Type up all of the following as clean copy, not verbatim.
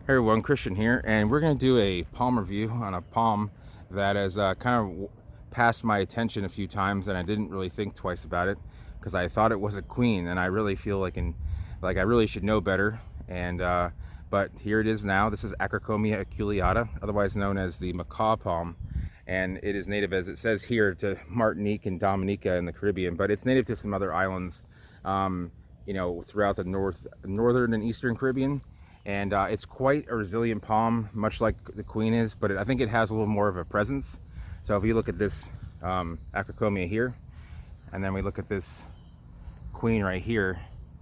Hey everyone, Christian here, and we're going to do a palm review on a palm that has kind of passed my attention a few times, and I didn't really think twice about it because I thought it was a queen, and I really feel like I really should know better. And but here it is now. This is Acrocomia aculeata, otherwise known as the Macaw palm, and it is native, as it says here, to Martinique and Dominica in the Caribbean, but it's native to some other islands, throughout the northern and eastern Caribbean. And it's quite a resilient palm, much like the queen is, but I think it has a little more of a presence. So if you look at this Acrocomia here, and then we look at this queen right here,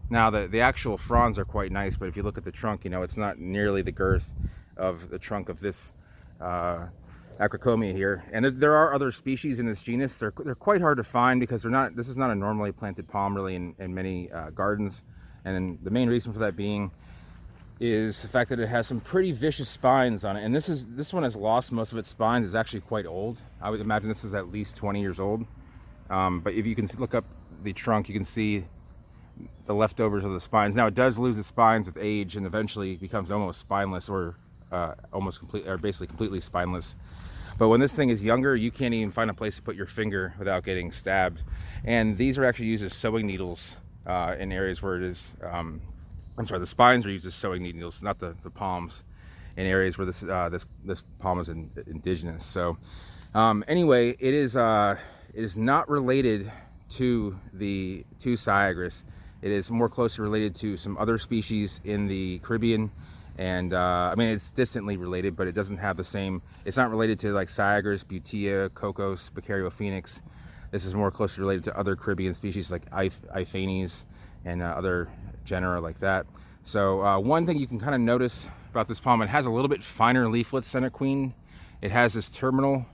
now the actual fronds are quite nice, but if you look at the trunk, it's not nearly the girth of the trunk of this Acrocomia here. And there are other species in this genus. They're quite hard to find because this is not a normally planted palm really in many gardens. And the main reason for that being is the fact that it has some pretty vicious spines on it, and this one has lost most of its spines. It's actually quite old. I would imagine this is at least 20 years old. But if you can look up the trunk, you can see the leftovers of the spines. Now it does lose its spines with age, and eventually becomes almost spineless, or basically completely spineless. But when this thing is younger, you can't even find a place to put your finger without getting stabbed. And these are actually used as sewing needles in areas where it is. The spines are used as sewing needles, not the palms, in areas where this palm is indigenous. So anyway, it is not related to Syagrus. It is more closely related to some other species in the Caribbean, and it's distantly related, but it doesn't have the same. It's not related to like Syagrus, Butea, Cocos, Beccariophoenix. This is more closely related to other Caribbean species like Iphanes and other genera like that. So one thing you can kind of notice about this palm, it has a little bit finer leaflets than a queen. It has this terminal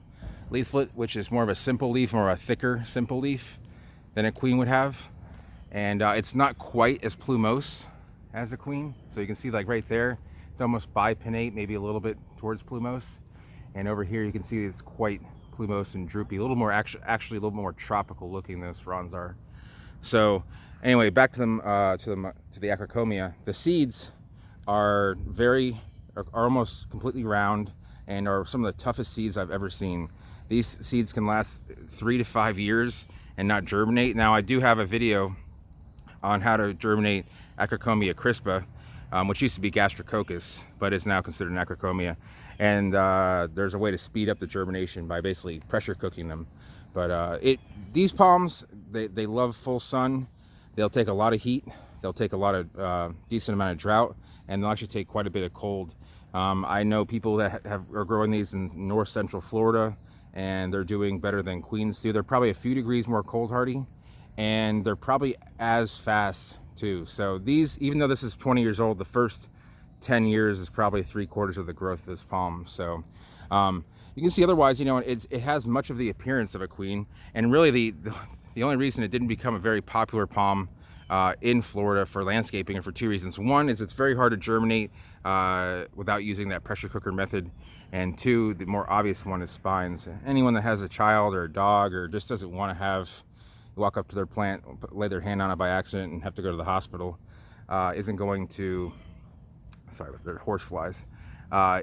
leaflet, which is more of a simple leaf, or a thicker simple leaf than a queen would have. And it's not quite as plumose as a queen. So you can see, like right there, it's almost bipinnate, maybe a little bit towards plumose. And over here you can see it's quite plumose and droopy, a little more actually a little more tropical looking those fronds are. So anyway, back to the Acrocomia. The seeds are almost completely round, and are some of the toughest seeds I've ever seen. These seeds can last 3 to 5 years and not germinate. Now I do have a video on how to germinate Acrocomia crispa, which used to be Gastrococcus, but is now considered an Acrocomia. And there's a way to speed up the germination by basically pressure cooking them. But these palms, they love full sun. They'll take a lot of heat. They'll take a lot of decent amount of drought, and they'll actually take quite a bit of cold. I know people that are growing these in north central Florida, and they're doing better than queens do. They're probably a few degrees more cold hardy, and they're probably as fast too. So these, even though this is 20 years old, the first 10 years is probably 3/4 of the growth of this palm. So you can see otherwise, it has much of the appearance of a queen, and really the only reason it didn't become a very popular palm in Florida for landscaping are for two reasons. One is it's very hard to germinate without using that pressure cooker method. And two, the more obvious one is spines. Anyone that has a child or a dog, or just doesn't want to walk up to their plant, lay their hand on it by accident and have to go to the hospital, isn't going to, they're horse flies,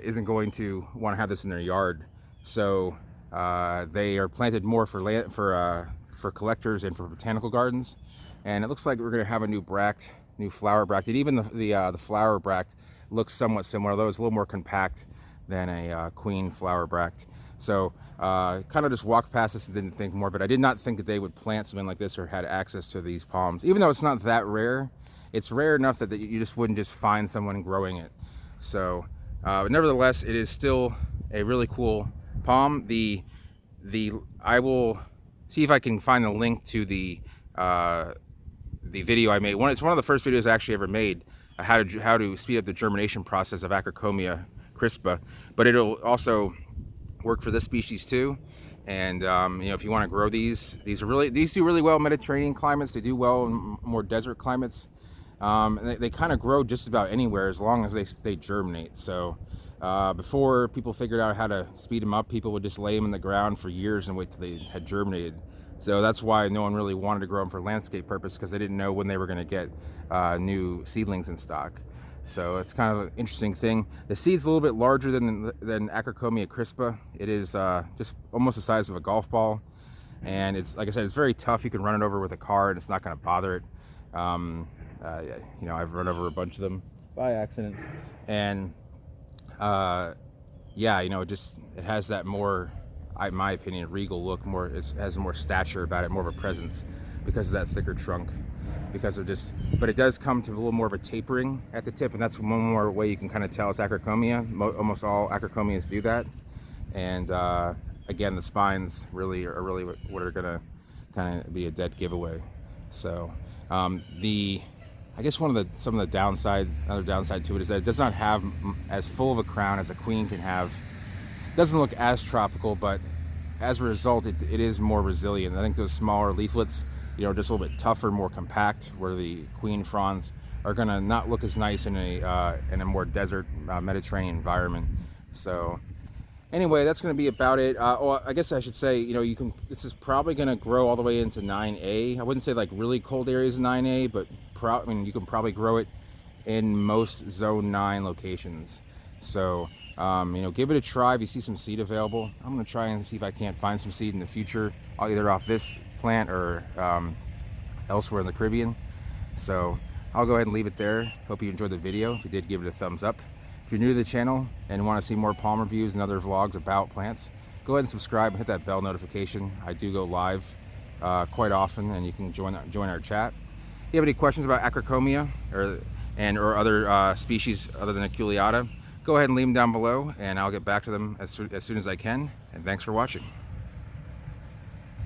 isn't going to want to have this in their yard. So they are planted more for collectors and for botanical gardens. And it looks like we're going to have a new flower bracted. Even the flower bract looks somewhat similar, though it's a little more compact than a queen flower bract. So kind of just walked past this and didn't think more, but I did not think that they would plant something like this or had access to these palms. Even though it's not that rare, it's rare enough that you just wouldn't just find someone growing it. So but nevertheless, it is still a really cool palm. I will see if I can find the link to the video I made. It's one of the first videos I actually ever made, how to speed up the germination process of Acrocomia crispa. But it'll also work for this species too. And if you want to grow these do really well in Mediterranean climates. They do well in more desert climates. And they kind of grow just about anywhere as long as they germinate. So before people figured out how to speed them up, people would just lay them in the ground for years and wait till they had germinated. So that's why no one really wanted to grow them for landscape purpose, because they didn't know when they were going to get new seedlings in stock. So it's kind of an interesting thing. The seed's a little bit larger than Acrocomia crispa. It is just almost the size of a golf ball, and it's, like I said, it's very tough. You can run it over with a car and it's not going to bother it. You know, I've run over a bunch of them by accident, and yeah, you know, it has that more, in my opinion, regal look. More, it has more stature about it, more of a presence because of that thicker trunk. Because of but it does come to a little more of a tapering at the tip, and that's one more way you can kind of tell it's Acrocomia. Almost all Acrocomias do that, and again, the spines are really what are gonna kind of be a dead giveaway. So I guess some of the other downside to it is that it does not have as full of a crown as a queen can have. It doesn't look as tropical, but as a result, it is more resilient. I think those smaller leaflets, you know, just a little bit tougher, more compact, where the queen fronds are gonna not look as nice in a more desert Mediterranean environment. So anyway, that's gonna be about it. I guess I should say, you know, this is probably gonna grow all the way into 9A. I wouldn't say like really cold areas in 9A, but I mean, you can probably grow it in most zone 9 locations. So you know, give it a try if you see some seed available. I'm gonna try and see if I can't find some seed in the future, either off this plant or elsewhere in the Caribbean. So I'll go ahead and leave it there. Hope you enjoyed the video. If you did, give it a thumbs up. If you're new to the channel and want to see more palm reviews and other vlogs about plants, go ahead and subscribe and hit that bell notification. I do go live quite often, and you can join our chat. If you have any questions about Acrocomia or other species other than aculeata, go ahead and leave them down below, and I'll get back to them as soon as I can. And thanks for watching.